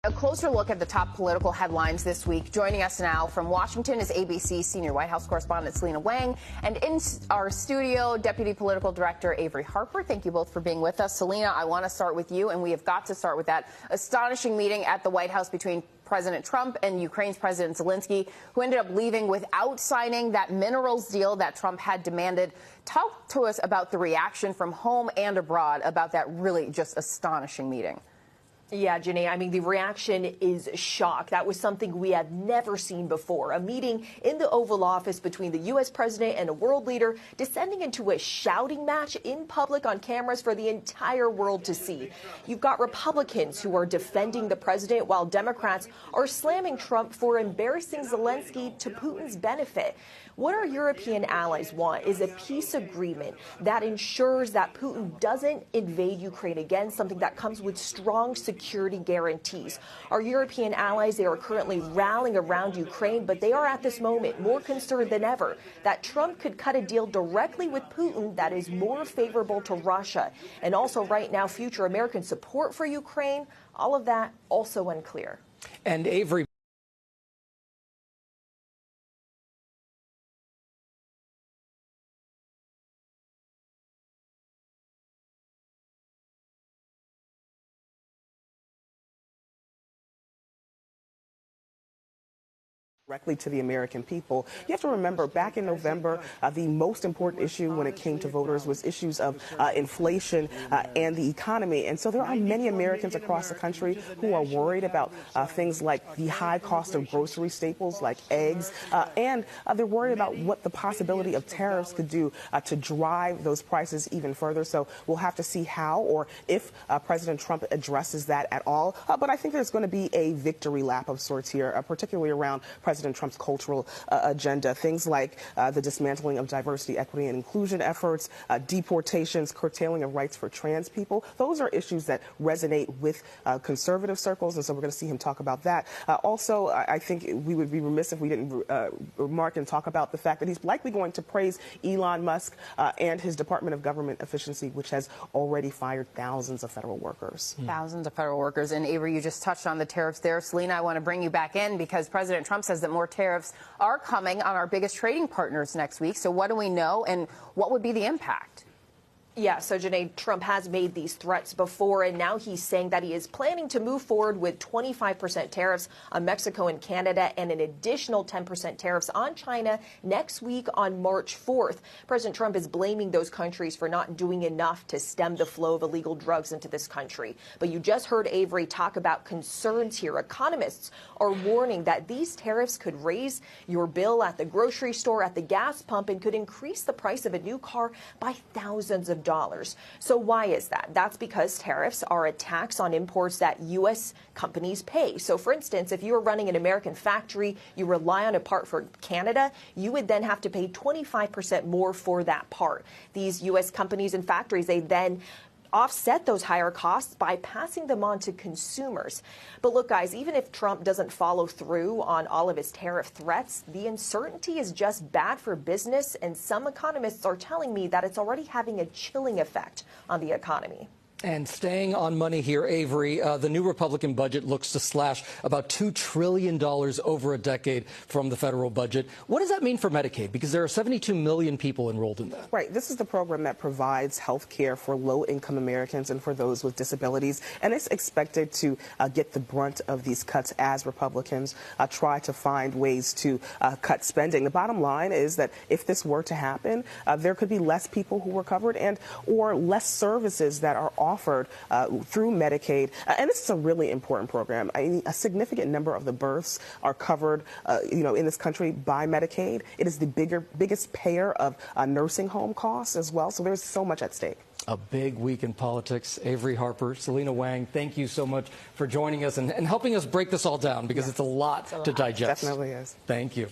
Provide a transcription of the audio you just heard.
A closer look at the top political headlines this week. Joining us now from Washington is ABC senior White House correspondent Selena Wang, and in our studio, Deputy Political Director Avery Harper. Thank you both for being with us. Selena, I want to start with you, and we have got to start with that astonishing meeting at the White House between President Trump and Ukraine's President Zelensky, who ended up leaving without signing that minerals deal that Trump had demanded. Talk to us about the reaction from home and abroad about that really just astonishing meeting. Yeah, Janae, I mean, the reaction is shock. That was something we had never seen before. A meeting in the Oval Office between the U.S. president and a world leader descending into a shouting match in public on cameras for the entire world to see. You've got Republicans who are defending the president while Democrats are slamming Trump for embarrassing Zelensky to Putin's benefit. What our European allies want is a peace agreement that ensures that Putin doesn't invade Ukraine again, something that comes with strong security guarantees. Our European allies, they are currently rallying around Ukraine, but they are at this moment more concerned than ever that Trump could cut a deal directly with Putin that is more favorable to Russia. And also right now, future American support for Ukraine, all of that also unclear. And Avery, directly to the American people. You have to remember, back in November, the most important issue when it came to voters was issues of inflation and the economy. And so there are many Americans across the country who are worried about things like the high cost of grocery staples like eggs, and they're worried about what the possibility of tariffs could do to drive those prices even further. So we'll have to see how or if President Trump addresses that at all. But I think there's going to be a victory lap of sorts here, particularly around President Trump's cultural agenda. Things like the dismantling of diversity, equity, and inclusion efforts, deportations, curtailing of rights for trans people. Those are issues that resonate with conservative circles, and so we're going to see him talk about that. Also, I think we would be remiss if we didn't remark and talk about the fact that he's likely going to praise Elon Musk and his Department of Government Efficiency, which has already fired thousands of federal workers. Thousands of federal workers. And Avery, you just touched on the tariffs there. Selena, I want to bring you back in because President Trump says that more tariffs are coming on our biggest trading partners next week. So what do we know, and what would be the impact? Yeah, so Janae, Trump has made these threats before, and now he's saying that he is planning to move forward with 25% tariffs on Mexico and Canada and an additional 10% tariffs on China next week on March 4th. President Trump is blaming those countries for not doing enough to stem the flow of illegal drugs into this country. But you just heard Avery talk about concerns here. Economists are warning that these tariffs could raise your bill at the grocery store, at the gas pump, and could increase the price of a new car by thousands of dollars. So why is that? That's because tariffs are a tax on imports that U.S. companies pay. So for instance, if you are running an American factory, you rely on a part for Canada, you would then have to pay 25% more for that part. These U.S. companies and factories, they then offset those higher costs by passing them on to consumers. But look, guys, even if Trump doesn't follow through on all of his tariff threats, the uncertainty is just bad for business, and some economists are telling me that it's already having a chilling effect on the economy. And staying on money here, Avery, the new Republican budget looks to slash about $2 trillion over a decade from the federal budget. What does that mean for Medicaid? Because there are 72 million people enrolled in that. Right. This is the program that provides health care for low-income Americans and for those with disabilities. And it's expected to get the brunt of these cuts as Republicans try to find ways to cut spending. The bottom line is that if this were to happen, there could be less people who were covered and or less services that are offered through Medicaid. And this is a really important program. I mean, a significant number of the births are covered, in this country by Medicaid. It is the biggest payer of nursing home costs as well. So there's so much at stake. A big week in politics. Avery Harper, Selena Wang, thank you so much for joining us and helping us break this all down because it's a lot to digest. Definitely is. Thank you.